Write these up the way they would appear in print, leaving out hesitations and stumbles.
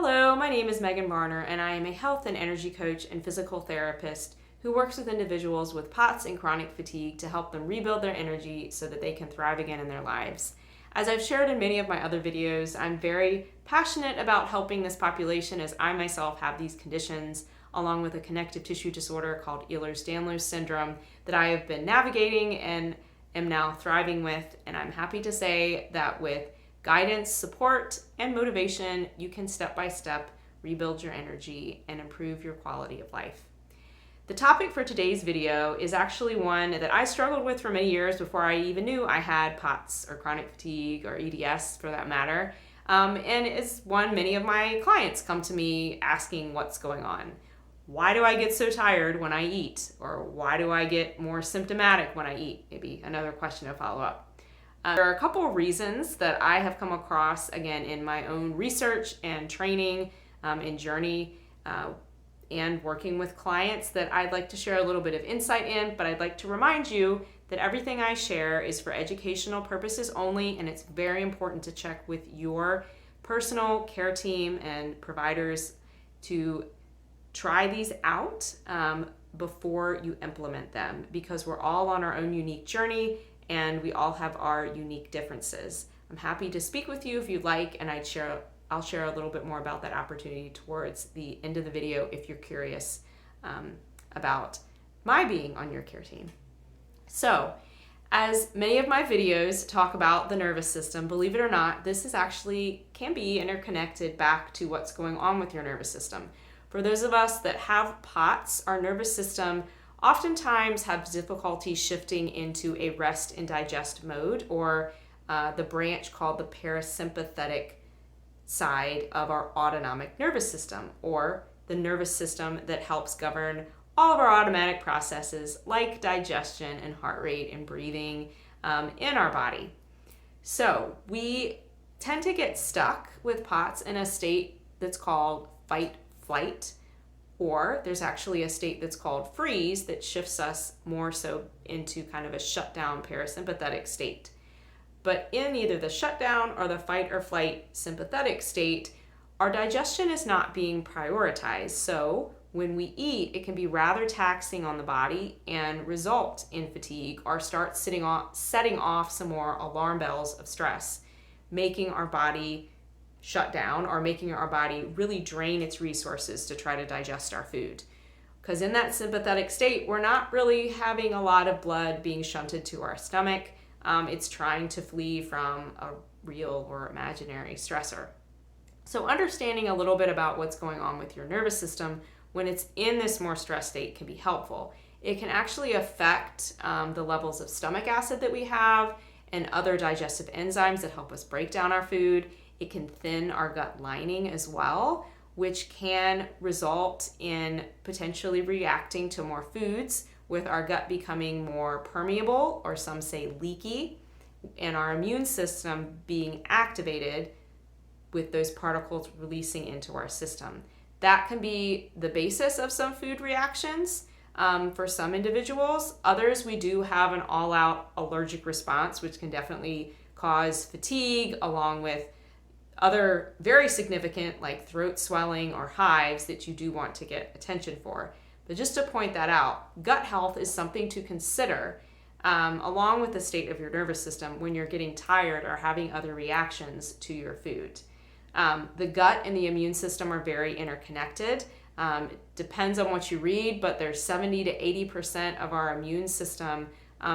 Hello, my name is Megan Varner, and I am a health and energy coach and physical therapist who works with individuals with POTS and chronic fatigue to help them rebuild their energy so that they can thrive again in their lives. As I've shared in many of my other videos, I'm very passionate about helping this population as I myself have these conditions, along with a connective tissue disorder called Ehlers-Danlos syndrome that I have been navigating and am now thriving with. And I'm happy to say that with guidance, support, and motivation, you can step by step rebuild your energy and improve your quality of life. The topic for today's video is actually one that I struggled with for many years before I even knew I had POTS or chronic fatigue or EDS for that matter. And it's one many of my clients come to me asking what's going on. Why do I get so tired when I eat? Or why do I get more symptomatic when I eat? Maybe another question to follow up. There are a couple of reasons that I have come across, again, in my own research and training and journey and working with clients that I'd like to share a little bit of insight in, but I'd like to remind you that everything I share is for educational purposes only, and it's very important to check with your personal care team and providers to try these out before you implement them, because we're all on our own unique journey and we all have our unique differences. I'm happy to speak with you if you'd like, and I'll share a little bit more about that opportunity towards the end of the video if you're curious about my being on your care team. So, as many of my videos talk about the nervous system, believe it or not, this is actually can be interconnected back to what's going on with your nervous system. For those of us that have POTS, our nervous system oftentimes have difficulty shifting into a rest and digest mode, or the branch called the parasympathetic side of our autonomic nervous system, or the nervous system that helps govern all of our automatic processes like digestion and heart rate and breathing in our body. So we tend to get stuck with POTS in a state that's called fight, flight, or there's actually a state that's called freeze that shifts us more so into kind of a shutdown parasympathetic state. But in either the shutdown or the fight or flight sympathetic state, our digestion is not being prioritized. So when we eat, it can be rather taxing on the body and result in fatigue or start setting off some more alarm bells of stress, making our body shut down or making our body really drain its resources to try to digest our food. Because in that sympathetic state, we're not really having a lot of blood being shunted to our stomach. It's trying to flee from a real or imaginary stressor. So understanding a little bit about what's going on with your nervous system when it's in this more stressed state can be helpful. It can actually affect the levels of stomach acid that we have and other digestive enzymes that help us break down our food. It can thin our gut lining as well, which can result in potentially reacting to more foods, with our gut becoming more permeable, or some say leaky, and our immune system being activated with those particles releasing into our system. That can be the basis of some food reactions for some individuals. Others, we do have an all-out allergic response, which can definitely cause fatigue, along with other very significant like throat swelling or hives that you do want to get attention for. But just to point that out, gut health is something to consider along with the state of your nervous system when you're getting tired or having other reactions to your food. The gut and the immune system are very interconnected. It depends on what you read, but there's 70 to 80% of our immune system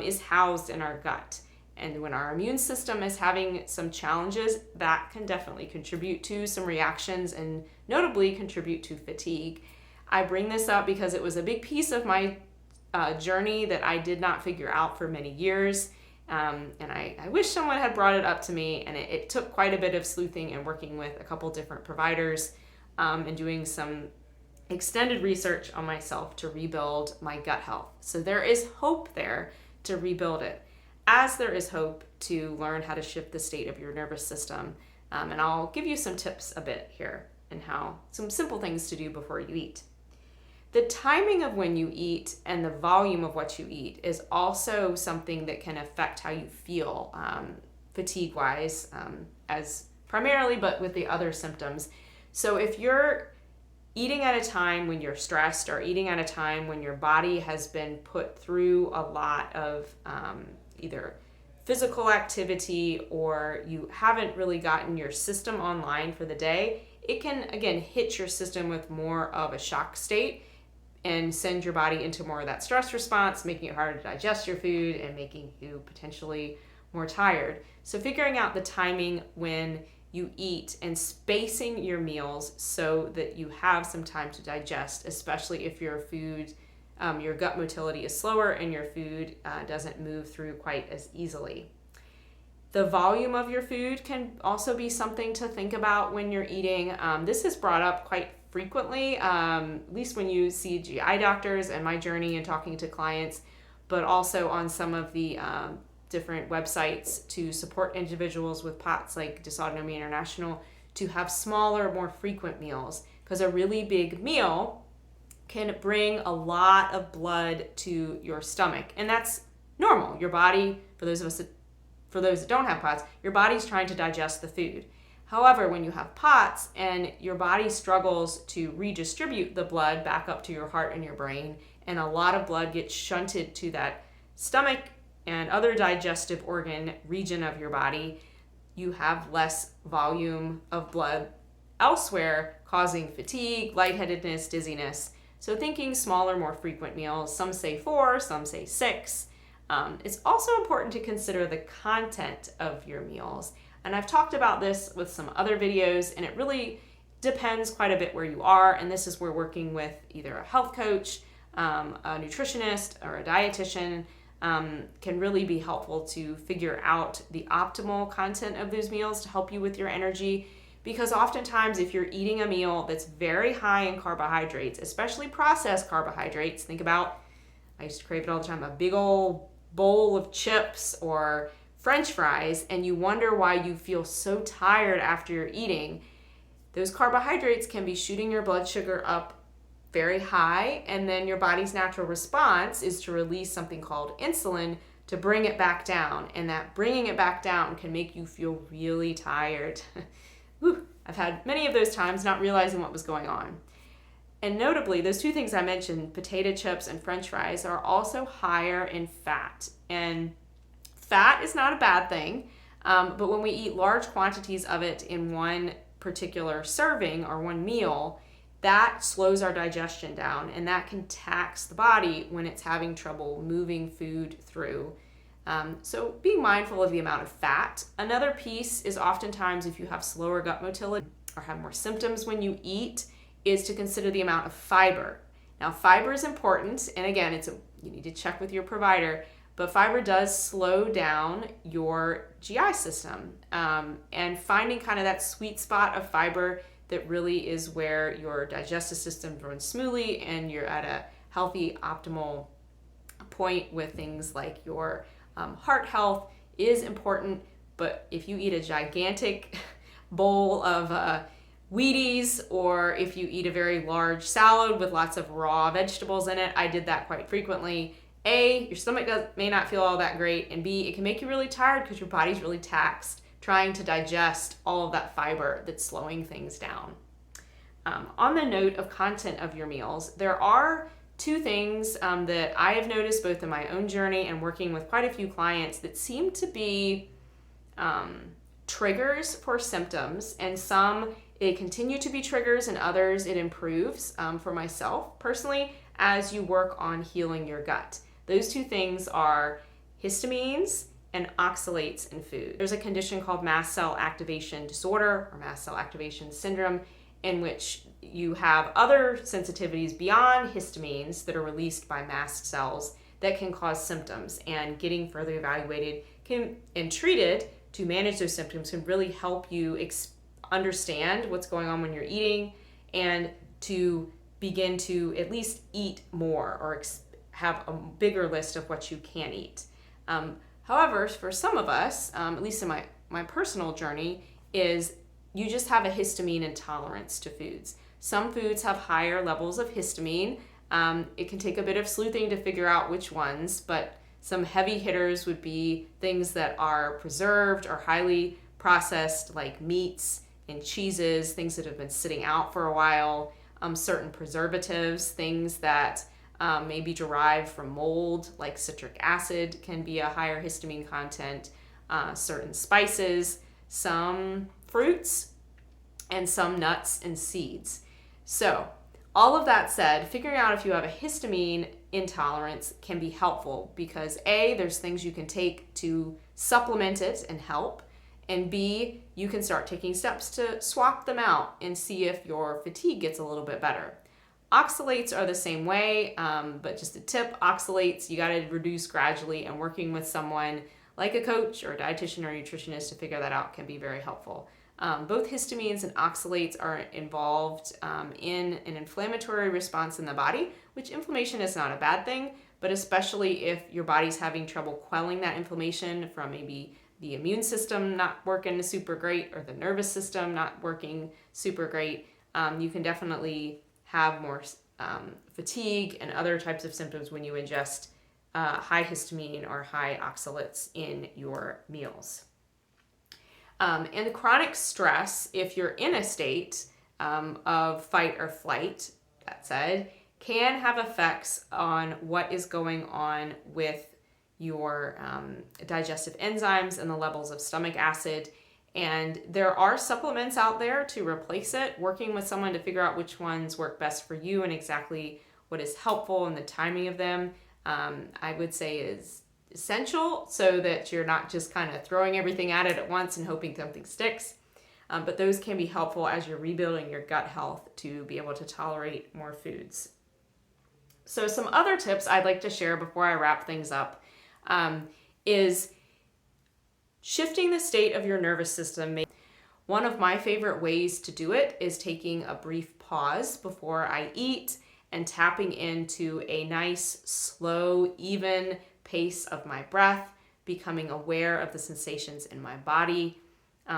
is housed in our gut. And when our immune system is having some challenges, that can definitely contribute to some reactions and notably contribute to fatigue. I bring this up because it was a big piece of my journey that I did not figure out for many years. And I wish someone had brought it up to me, and it took quite a bit of sleuthing and working with a couple different providers and doing some extended research on myself to rebuild my gut health. So there is hope there to rebuild it, as there is hope to learn how to shift the state of your nervous system. And I'll give you some tips a bit here and how some simple things to do before you eat. The timing of when you eat and the volume of what you eat is also something that can affect how you feel fatigue-wise, as primarily, but with the other symptoms. So if you're eating at a time when you're stressed, or eating at a time when your body has been put through a lot of either physical activity, or you haven't really gotten your system online for the day, it can again hit your system with more of a shock state and send your body into more of that stress response, making it harder to digest your food and making you potentially more tired. So figuring out the timing when you eat and spacing your meals so that you have some time to digest, especially if your food, your gut motility is slower and your food doesn't move through quite as easily. The volume of your food can also be something to think about when you're eating. This is brought up quite frequently, at least when you see GI doctors and my journey and talking to clients, but also on some of the different websites to support individuals with POTS like Dysautonomia International to have smaller, more frequent meals, because a really big meal can bring a lot of blood to your stomach, and that's normal. Your body, for those that don't have POTS, your body's trying to digest the food. However, when you have POTS and your body struggles to redistribute the blood back up to your heart and your brain, and a lot of blood gets shunted to that stomach and other digestive organ region of your body, you have less volume of blood elsewhere, causing fatigue, lightheadedness, dizziness. So thinking smaller, more frequent meals. Some say 4, some say 6. It's also important to consider the content of your meals. And I've talked about this with some other videos, and it really depends quite a bit where you are. And this is where working with either a health coach, a nutritionist, or a dietitian can really be helpful to figure out the optimal content of those meals to help you with your energy. Because oftentimes if you're eating a meal that's very high in carbohydrates, especially processed carbohydrates, think about, I used to crave it all the time, a big old bowl of chips or French fries, and you wonder why you feel so tired after you're eating. Those carbohydrates can be shooting your blood sugar up very high, and then your body's natural response is to release something called insulin to bring it back down, and that bringing it back down can make you feel really tired. Whew. I've had many of those times not realizing what was going on. And notably, those two things I mentioned, potato chips and French fries, are also higher in fat. And fat is not a bad thing, but when we eat large quantities of it in one particular serving or one meal, that slows our digestion down, and that can tax the body when it's having trouble moving food through. So being mindful of the amount of fat. Another piece is oftentimes if you have slower gut motility or have more symptoms when you eat, is to consider the amount of fiber. Now, fiber is important, and again, you need to check with your provider, but fiber does slow down your GI system. And finding kind of that sweet spot of fiber that really is where your digestive system runs smoothly and you're at a healthy, optimal point with things like your heart health is important. But if you eat a gigantic bowl of Wheaties, or if you eat a very large salad with lots of raw vegetables in it, I did that quite frequently. A, your stomach may not feel all that great, and B, it can make you really tired because your body's really taxed trying to digest all of that fiber that's slowing things down. On the note of content of your meals, there are two things that I have noticed both in my own journey and working with quite a few clients that seem to be triggers for symptoms, and some it continue to be triggers and others it improves for myself personally as you work on healing your gut. Those two things are histamines and oxalates in food. There's a condition called mast cell activation disorder or mast cell activation syndrome, in which you have other sensitivities beyond histamines that are released by mast cells that can cause symptoms, and getting further evaluated and treated to manage those symptoms can really help you understand what's going on when you're eating, and to begin to at least eat more or have a bigger list of what you can eat. However, for some of us, at least in my personal journey, is you just have a histamine intolerance to foods. Some foods have higher levels of histamine. It can take a bit of sleuthing to figure out which ones, but some heavy hitters would be things that are preserved or highly processed, like meats in cheeses, things that have been sitting out for a while, certain preservatives, things that may be derived from mold, like citric acid can be a higher histamine content, certain spices, some fruits, and some nuts and seeds. So all of that said, figuring out if you have a histamine intolerance can be helpful because A, there's things you can take to supplement it and help, and B, you can start taking steps to swap them out and see if your fatigue gets a little bit better. Oxalates are the same way, but just a tip, oxalates you got to reduce gradually, and working with someone like a coach or a dietitian or nutritionist to figure that out can be very helpful. Both histamines and oxalates are involved in an inflammatory response in the body, which inflammation is not a bad thing, but especially if your body's having trouble quelling that inflammation from maybe the immune system not working super great or the nervous system not working super great, you can definitely have more fatigue and other types of symptoms when you ingest high histamine or high oxalates in your meals. And chronic stress, if you're in a state of fight or flight, that said, can have effects on what is going on with your digestive enzymes and the levels of stomach acid. And there are supplements out there to replace it, working with someone to figure out which ones work best for you and exactly what is helpful and the timing of them, I would say is essential so that you're not just kind of throwing everything at it at once and hoping something sticks. But those can be helpful as you're rebuilding your gut health to be able to tolerate more foods. So some other tips I'd like to share before I wrap things up is shifting the state of your nervous system. One of my favorite ways to do it is taking a brief pause before I eat and tapping into a nice, slow, even pace of my breath, becoming aware of the sensations in my body.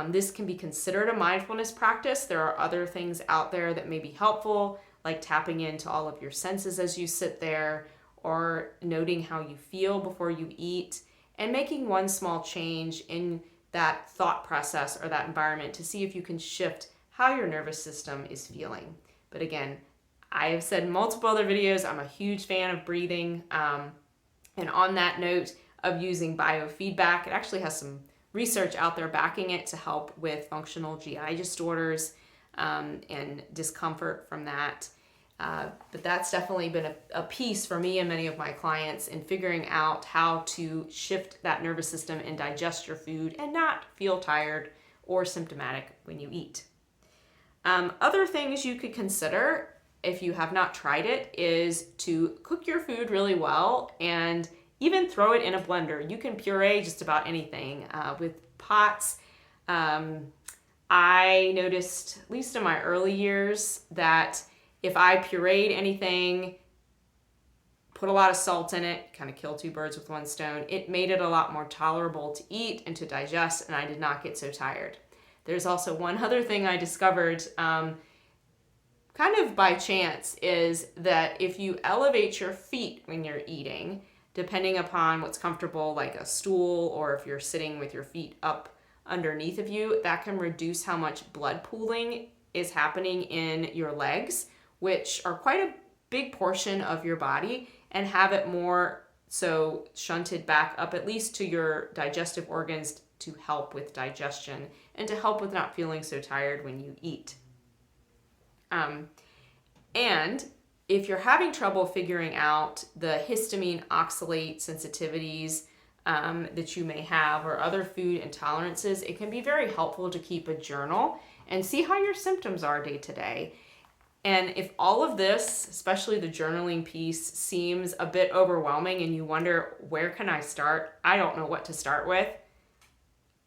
This can be considered a mindfulness practice. There are other things out there that may be helpful, like tapping into all of your senses as you sit there, or noting how you feel before you eat, and making one small change in that thought process or that environment to see if you can shift how your nervous system is feeling. But again, I have said in multiple other videos, I'm a huge fan of breathing. And on that note of using biofeedback, it actually has some research out there backing it to help with functional GI disorders and discomfort from that. But that's definitely been a piece for me and many of my clients in figuring out how to shift that nervous system and digest your food and not feel tired or symptomatic when you eat. Other things you could consider if you have not tried it is to cook your food really well and even throw it in a blender. You can puree just about anything with pots. I noticed, at least in my early years, that if I pureed anything, put a lot of salt in it, kind of kill two birds with one stone, it made it a lot more tolerable to eat and to digest, and I did not get so tired. There's also one other thing I discovered kind of by chance, is that if you elevate your feet when you're eating, depending upon what's comfortable, like a stool, or if you're sitting with your feet up underneath of you, that can reduce how much blood pooling is happening in your legs, which are quite a big portion of your body, and have it more so shunted back up at least to your digestive organs to help with digestion and to help with not feeling so tired when you eat. And if you're having trouble figuring out the histamine oxalate sensitivities that you may have or other food intolerances, it can be very helpful to keep a journal and see how your symptoms are day to day. And if all of this, especially the journaling piece, seems a bit overwhelming and you wonder, where can I start? I don't know what to start with.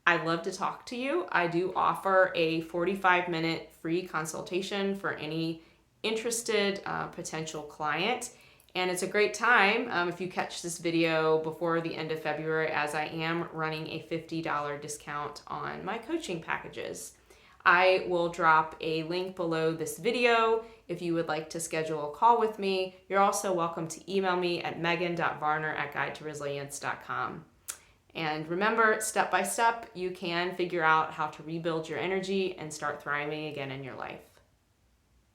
I'd love to talk to you. I do offer a 45-minute free consultation for any interested potential client. And it's a great time if you catch this video before the end of February, as I am running a $50 discount on my coaching packages. I will drop a link below this video if you would like to schedule a call with me. You're also welcome to email me at megan.varner@guidetoresilience.com. And remember, step by step, you can figure out how to rebuild your energy and start thriving again in your life.